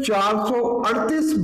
438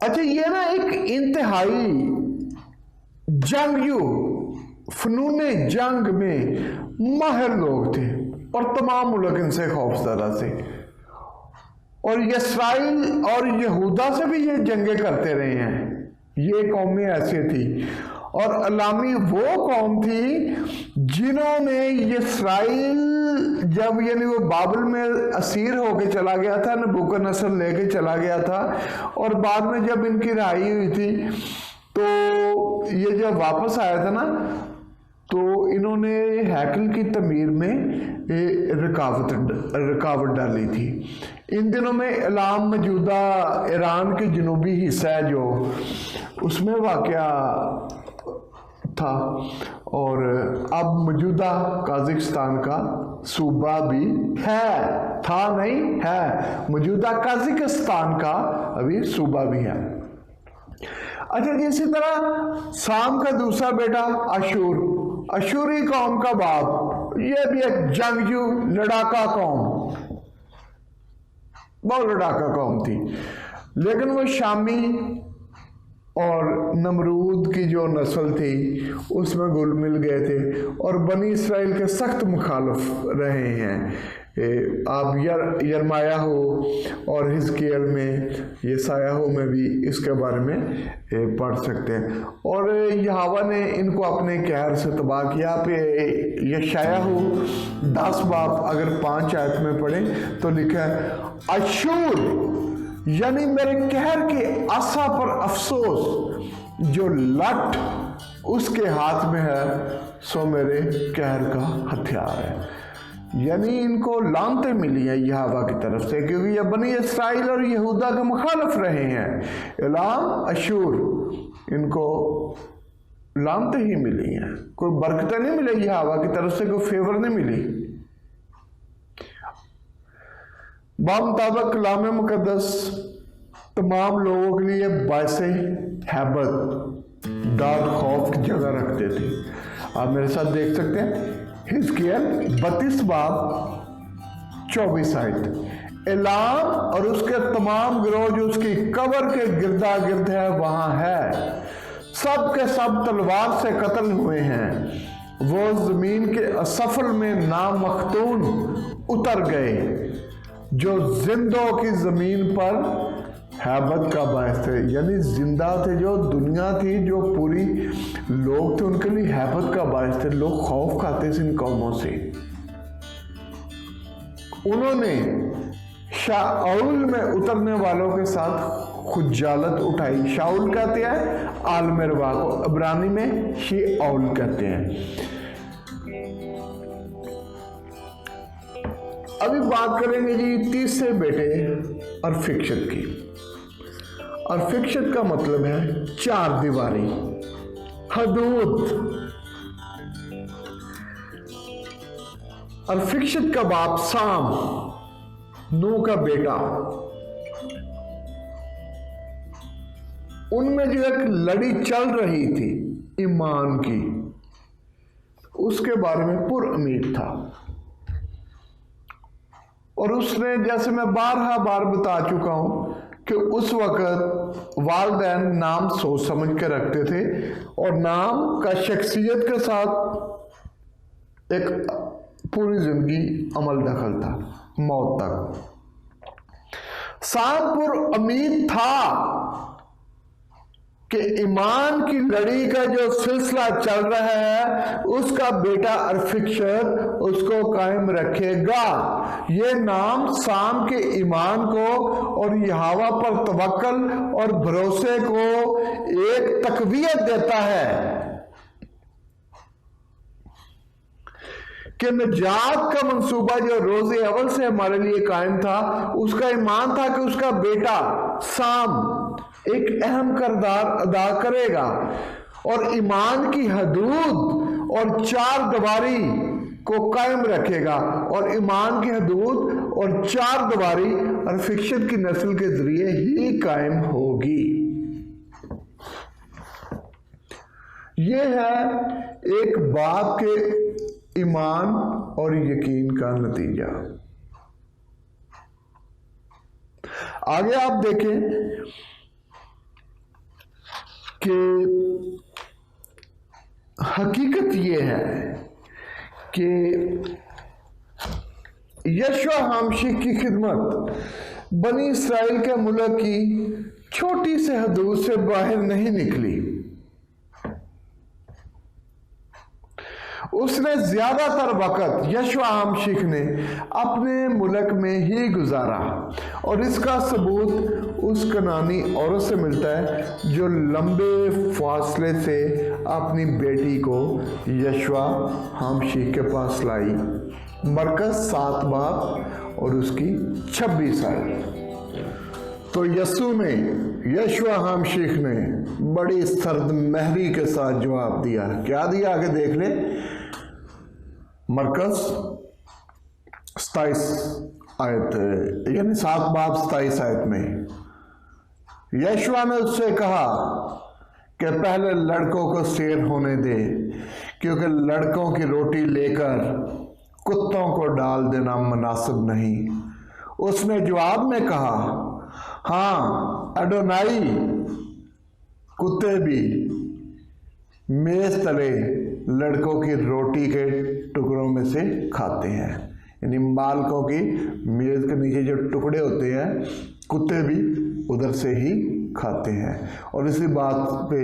اچھا یہ نا ایک انتہائی جنگجو، فنون جنگ میں ماہر لوگ تھے اور تمام ملک ان سے خوف زدہ تھے، اور اسرائیل اور یہودا سے بھی یہ جنگیں کرتے رہے ہیں۔ یہ قومیں ایسے تھی، اور الامی وہ قوم تھی جنہوں نے اسرائیل جب یعنی وہ بابل میں اسیر ہو کے چلا گیا تھا، نبوکدنصر لے کے چلا گیا تھا، اور بعد میں جب ان کی رہائی ہوئی تھی تو یہ جب واپس آیا تھا نا تو انہوں نے ہیکل کی تعمیر میں رکاوٹ ڈالی تھی۔ ان دنوں میں الام موجودہ ایران کے جنوبی حصہ ہے جو اس میں واقع تھا، اور اب موجودہ قازقستان کا صوبہ بھی ہے، تھا نہیں ہے، موجودہ قازقستان کا ابھی صوبہ بھی ہے۔ اچھا اسی طرح سام کا دوسرا بیٹا اشور، اشوری قوم کا باپ، یہ بھی ایک جنگجو لڑاکا قوم، بہت لڑاکا قوم تھی، لیکن وہ شامی اور نمرود کی جو نسل تھی اس میں گل مل گئے تھے، اور بنی اسرائیل کے سخت مخالف رہے ہیں۔ آپ یرمایہ اور حزقیل میں، یسایہ میں بھی اس کے بارے میں پڑھ سکتے ہیں، اور یہوہ نے ان کو اپنے قہر سے تباہ کیا۔ آپ یشایہ 10 باب اگر 5 آیت میں پڑھیں تو لکھا ہے اشور یعنی میرے قہر کے عصا پر افسوس، جو لٹ اس کے ہاتھ میں ہے سو میرے قہر کا ہتھیار ہے۔ یعنی ان کو لعنتیں ملی ہیں یہوہ کی طرف سے، کیونکہ یہ بنی اسرائیل اور یہودا کے مخالف رہے ہیں۔ الام اشور، ان کو لعنتیں ہی ملی ہیں، کوئی برکتیں نہیں ملی یہوہ کی طرف سے، کوئی فیور نہیں ملی۔ مطابق کلام مقدس تمام لوگوں کے لیے باعث ہیبت، ڈر، خوف کی جگہ رکھتے تھے۔ آپ میرے ساتھ دیکھ سکتے ہیں حزقیل 32 باب 24 آیت، الام اور اس کے تمام گروہ جو اس کی قبر کے گردا گرد ہے وہاں ہے، سب کے سب تلوار سے قتل ہوئے ہیں، وہ زمین کے اسفل میں نامختون اتر گئے، جو زندوں کی زمین پر ہیبت کا باعث تھے، یعنی زندہ تھے، جو دنیا تھی، جو پوری لوگ تھے، ان کے لیے ہیبت کا باعث تھے، لوگ خوف کھاتے تھے ان قوموں سے۔ انہوں نے شاؤل میں اترنے والوں کے ساتھ خجالت اٹھائی۔ شاؤل کہتے ہیں عالم روا کو، عبرانی میں شیاول کہتے ہیں۔ ابھی بات کریں گے جی تیسرے بیٹے ارفکشد کی۔ ارفکشد کا مطلب ہے چار دیواری، حدود۔ ارفکشد کا باپ سام، نو کا بیٹا، ان میں جو ایک لڑی چل رہی تھی ایمان کی، اس کے بارے میں پر امید تھا، اور اس نے، جیسے میں بارہا بار بتا چکا ہوں کہ اس وقت والدین نام سوچ سمجھ کے رکھتے تھے، اور نام کا شخصیت کے ساتھ ایک پوری زندگی عمل دخل تھا موت تک۔ سام پر امید تھا کہ ایمان کی لڑی کا جو سلسلہ چل رہا ہے اس کا بیٹا ارفکشد اس کو قائم رکھے گا۔ یہ نام سام کے ایمان کو اور یہوہ پر توکل اور بھروسے کو ایک تقویت دیتا ہے کہ نجات کا منصوبہ جو روز اول سے ہمارے لیے قائم تھا، اس کا ایمان تھا کہ اس کا بیٹا سام ایک اہم کردار ادا کرے گا، اور ایمان کی حدود اور چار دیواری کو قائم رکھے گا، اور ایمان کی حدود اور چار دیواری ارفکشد کی نسل کے ذریعے ہی قائم ہوگی۔ یہ ہے ایک باپ کے ایمان اور یقین کا نتیجہ۔ آگے آپ دیکھیں کہ حقیقت یہ ہے کہ یشوع حامشی کی خدمت بنی اسرائیل کے ملک کی چھوٹی سے حدود سے باہر نہیں نکلی. اس نے زیادہ تر وقت یشوع حامشیخ نے اپنے ملک میں ہی گزارا، اور اس کا ثبوت اس کنانی عورت سے ملتا ہے جو لمبے فاصلے سے اپنی بیٹی کو یشوع حامشیخ کے پاس لائی. مرکز 7 باب اور اس کی 26 آیت. تو یشوع حامشیخ نے بڑی سرد مہری کے ساتھ جواب دیا. کیا دیا آگے دیکھ لیں. مرکز 27 آیت یعنی 7 باب 27 آیت میں یشوع نے اس سے کہا کہ پہلے لڑکوں کو سیر ہونے دے، کیونکہ لڑکوں کی روٹی لے کر کتوں کو ڈال دینا مناسب نہیں. اس نے جواب میں کہا، ہاں اڈونائی، کتے بھی میز تلے لڑکوں کی روٹی کے ٹکڑوں میں سے کھاتے ہیں. یعنی مالکوں کی میز کے نیچے جو ٹکڑے ہوتے ہیں کتے بھی ادھر سے ہی کھاتے ہیں. اور اسی بات پہ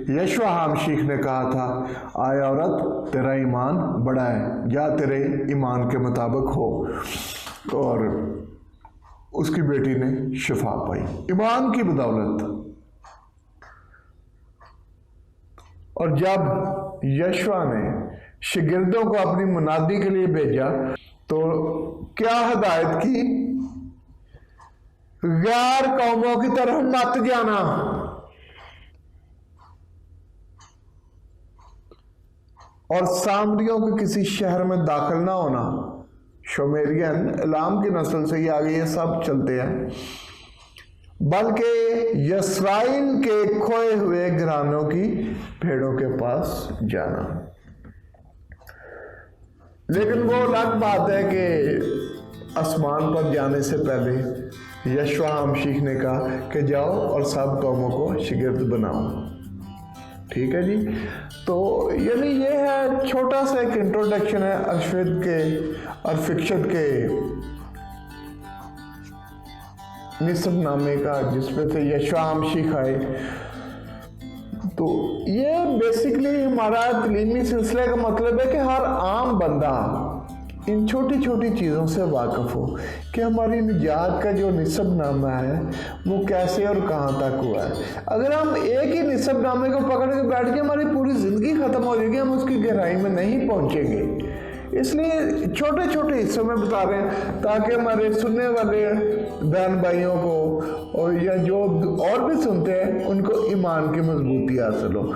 یشوع حامشیخ نے کہا تھا، آئے عورت تیرا ایمان بڑا ہے، یا تیرے ایمان کے مطابق ہو. اور اس کی بیٹی نے شفا پائی ایمان کی بدولت. اور جب یشوع نے شاگردوں کو اپنی منادی کے لیے بھیجا تو کیا ہدایت کی؟ غیر قوموں کی طرف مت جانا. اور سامریوں کے کسی شہر میں داخل نہ ہونا. شومیرین الام کی نسل سے یہ آگے یہ سب چلتے ہیں، بلکہ یسرائیل کے کھوئے ہوئے گھرانوں کی بھیڑوں کے پاس جانا. لیکن وہ الگ بات ہے کہ آسمان پر جانے سے پہلے یشوع حامشیخ نے کہا کہ جاؤ اور سب قوموں کو شاگرد بناؤ. ٹھیک ہے جی. تو یعنی یہ ہے چھوٹا سا ایک انٹروڈکشن ہے ارفکشد کے نسب نامے کا، جس میں سے یشوع حامشیخ آئے. تو یہ بیسیکلی ہمارا تعلیمی سلسلے کا مطلب ہے کہ ہر عام بندہ ان چھوٹی چھوٹی چیزوں سے واقف ہو کہ ہماری نجات کا جو نسب نامہ ہے وہ کیسے اور کہاں تک ہوا ہے. اگر ہم ایک ہی نسب نامے کو پکڑ کے بیٹھ کے ہماری پوری زندگی ختم ہو جائے گی، ہم اس کی گہرائی میں نہیں پہنچیں گے. اس لیے چھوٹے چھوٹے حصوں میں بتا رہے ہیں تاکہ ہمارے سننے والے بہن بھائیوں کو اور یا جو اور بھی سنتے ہیں ان کو ایمان کی مضبوطی حاصل ہو.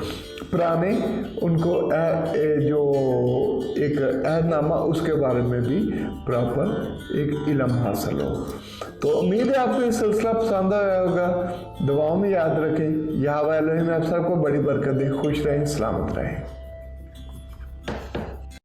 پرانے ان کو جو ایک عہد نامہ اس کے بارے میں بھی پراپر ایک علم حاصل ہو. تو امید ہے آپ کو یہ سلسلہ پسند آیا ہوگا. دعاؤں میں یاد رکھیں. یہوہ الہی آپ سب کو بڑی برکت دے. خوش رہیں، سلامت رہیں.